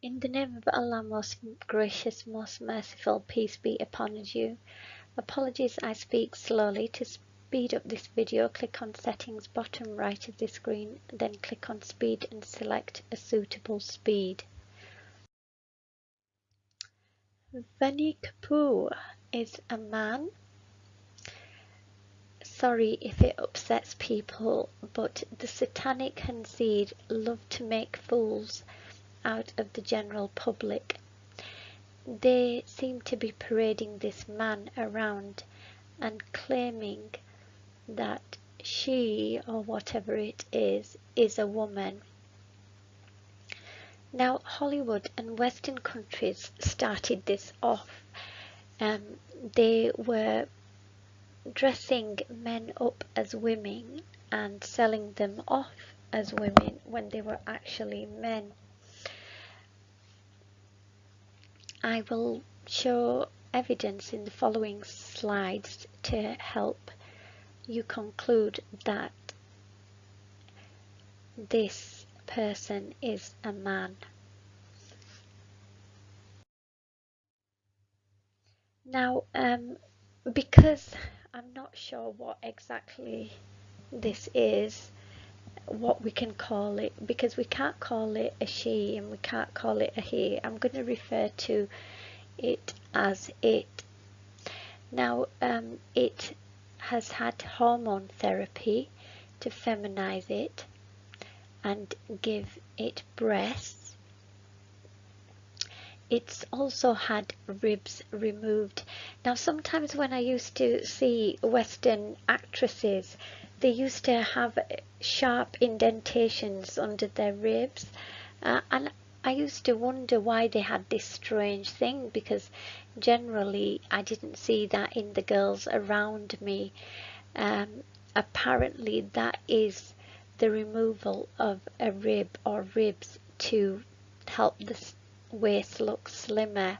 In the name of Allah, most gracious, most merciful, peace be upon you. Apologies, I speak slowly. To speed up this video, click on settings bottom right of the screen, then click on speed and select a suitable speed. Vaani Kapoor is a man. Sorry if it upsets people, but the satanic Hanseed love to make fools out of the general public. They seem to be parading this man around and claiming that she, or whatever it is a woman. Now, Hollywood and Western countries started this off. They were dressing men up as women and selling them off as women when they were actually men. I will show evidence in the following slides to help you conclude that this person is a man. Now, because I'm not sure what exactly this is, what we can call it, because we can't call it a she and we can't call it a he, I'm going to refer to it as it. Now, it has had hormone therapy to feminize it and give it breasts. It's also had ribs removed. Now, sometimes when I used to see Western actresses, they used to have sharp indentations under their ribs, and I used to wonder why they had this strange thing, because generally I didn't see that in the girls around me. Apparently that is the removal of a rib or ribs to help the waist look slimmer.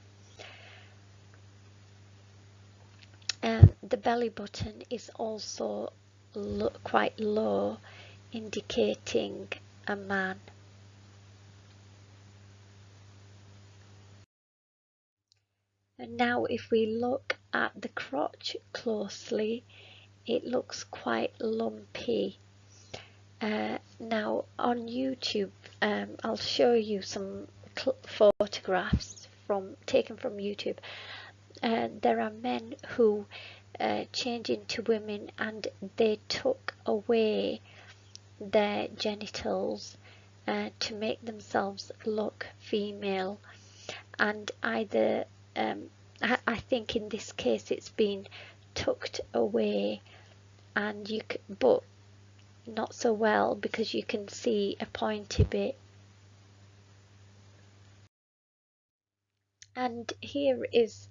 The belly button is also quite low, indicating a man. And now if we look at the crotch closely, it looks quite lumpy. Now on YouTube, I'll show you some photographs taken from YouTube. There are men who change into women and they took away their genitals to make themselves look female, and either I think in this case it's been tucked away, and but not so well, because you can see a pointy bit. And here is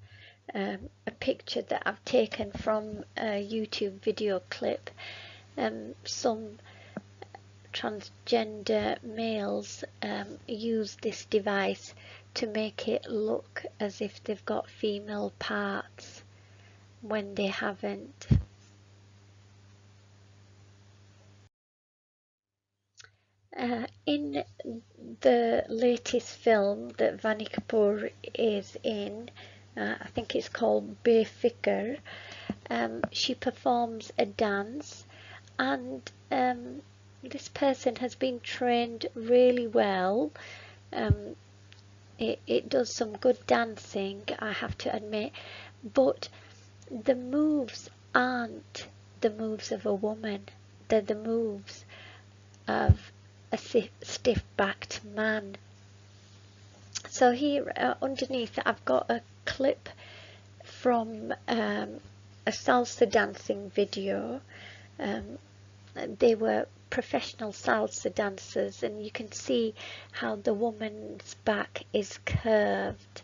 a picture that I've taken from a YouTube video clip. Some transgender males use this device to make it look as if they've got female parts when they haven't. In the latest film that Vaani Kapoor is in, I think it's called Befikr, she performs a dance, and this person has been trained really well. It does some good dancing, I have to admit, but the moves aren't the moves of a woman, they're the moves of a stiff-backed man. So here underneath I've got a clip from a salsa dancing video. They were professional salsa dancers, and you can see how the woman's back is curved,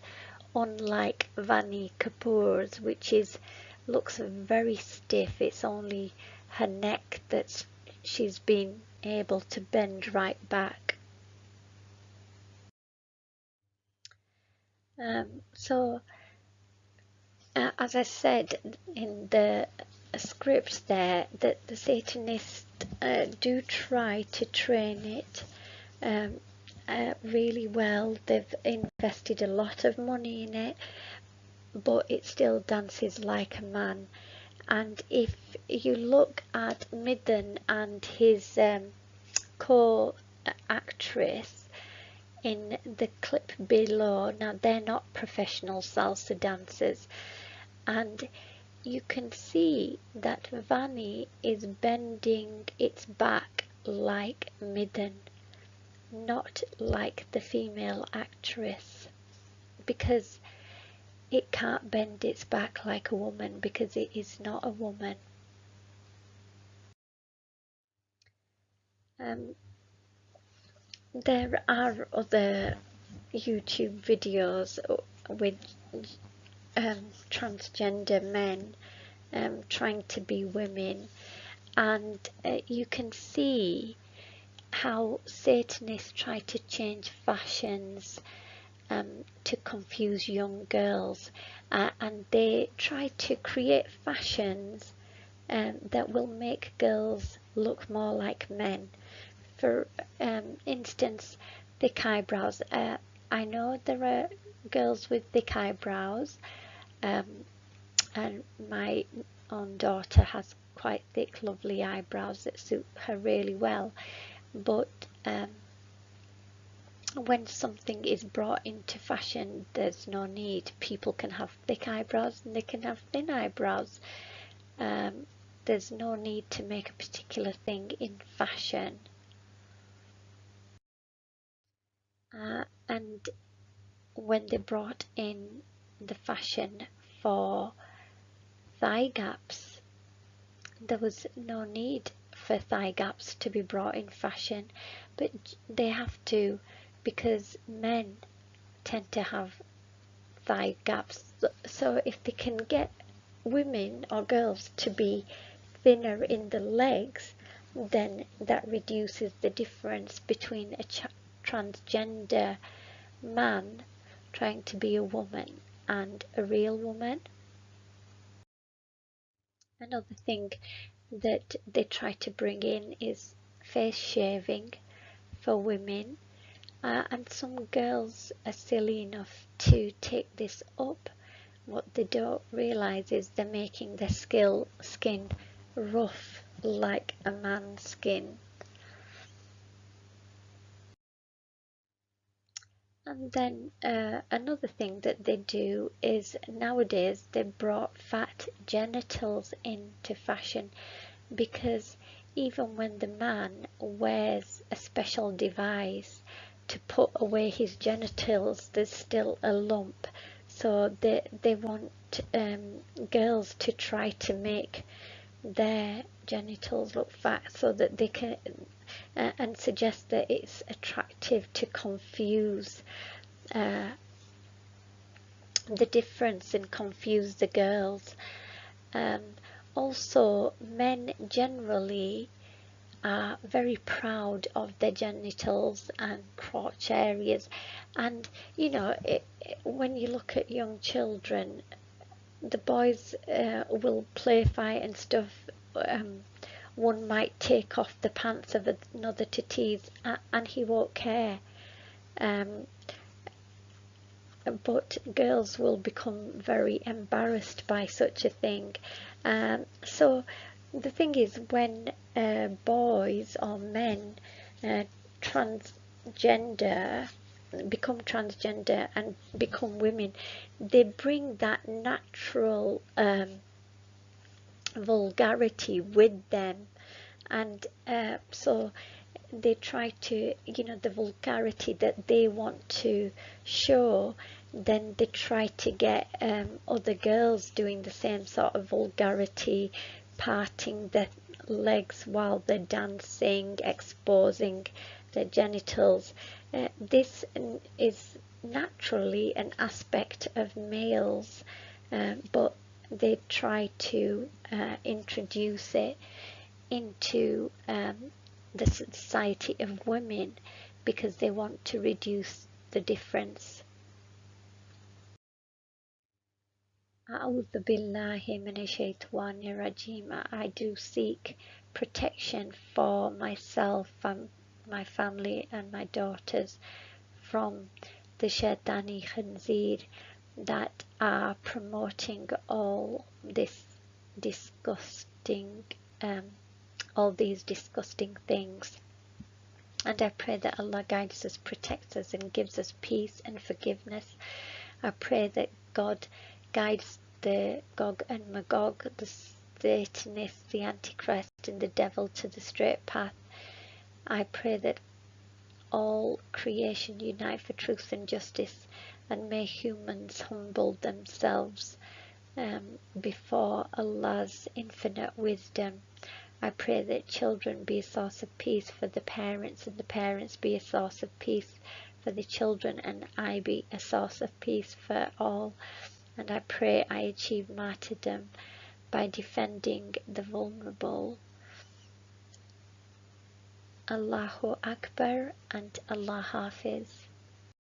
unlike Vaani Kapoor's, which looks very stiff. It's only her neck that she's been able to bend right back. So as I said in the scripts there, that the Satanists do try to train it really well. They've invested a lot of money in it, but it still dances like a man. And if you look at Midden and his co-actress in the clip below, now they're not professional salsa dancers, and you can see that Vaani is bending its back like Midden, not like the female actress, because it can't bend its back like a woman, because it is not a woman. There are other YouTube videos with transgender men trying to be women, and you can see how Satanists try to change fashions to confuse young girls, and they try to create fashions that will make girls look more like men. For instance, thick eyebrows. I know there are girls with thick eyebrows, and my own daughter has quite thick, lovely eyebrows that suit her really well. But when something is brought into fashion, there's no need. People can have thick eyebrows and they can have thin eyebrows. There's no need to make a particular thing in fashion. And when they brought in the fashion for thigh gaps, there was no need for thigh gaps to be brought in fashion, but they have to, because men tend to have thigh gaps. So if they can get women or girls to be thinner in the legs, then that reduces the difference between a transgender man trying to be a woman and a real woman. Another thing that they try to bring in is face shaving for women, and some girls are silly enough to take this up. What they don't realise is they're making their skin rough like a man's skin. And then another thing that they do is nowadays they brought fat genitals into fashion, because even when the man wears a special device to put away his genitals, there's still a lump. So they want girls to try to make their genitals look fat so that they can and suggest that it's attractive to confuse the difference and confuse the girls. Um, Also, men generally are very proud of their genitals and crotch areas, and you know, when you look at young children, the boys will play fight and stuff. One might take off the pants of another to tease, and he won't care. Um, but girls will become very embarrassed by such a thing. So the thing is, when boys or men transgender become transgender and become women, they bring that natural vulgarity with them, and so they try to, you know, the vulgarity that they want to show, then they try to get other girls doing the same sort of vulgarity, parting their legs while they're dancing, exposing their genitals. This is naturally an aspect of males, but they try to introduce it into the society of women because they want to reduce the difference. A'udhu billahi minash-shaytanir rajim. I do seek protection for myself and my family and my daughters from the Shaitani Khanzir that are promoting all this disgusting, all these disgusting things. And I pray that Allah guides us, protects us, and gives us peace and forgiveness. I pray that God guides the Gog and Magog, the Satanists, the Antichrist, and the devil to the straight path. I pray that all creation unite for truth and justice, and may humans humble themselves before Allah's infinite wisdom. I pray that children be a source of peace for the parents, and the parents be a source of peace for the children, and I be a source of peace for all. And I pray I achieve martyrdom by defending the vulnerable. Allahu Akbar and Allah Hafiz.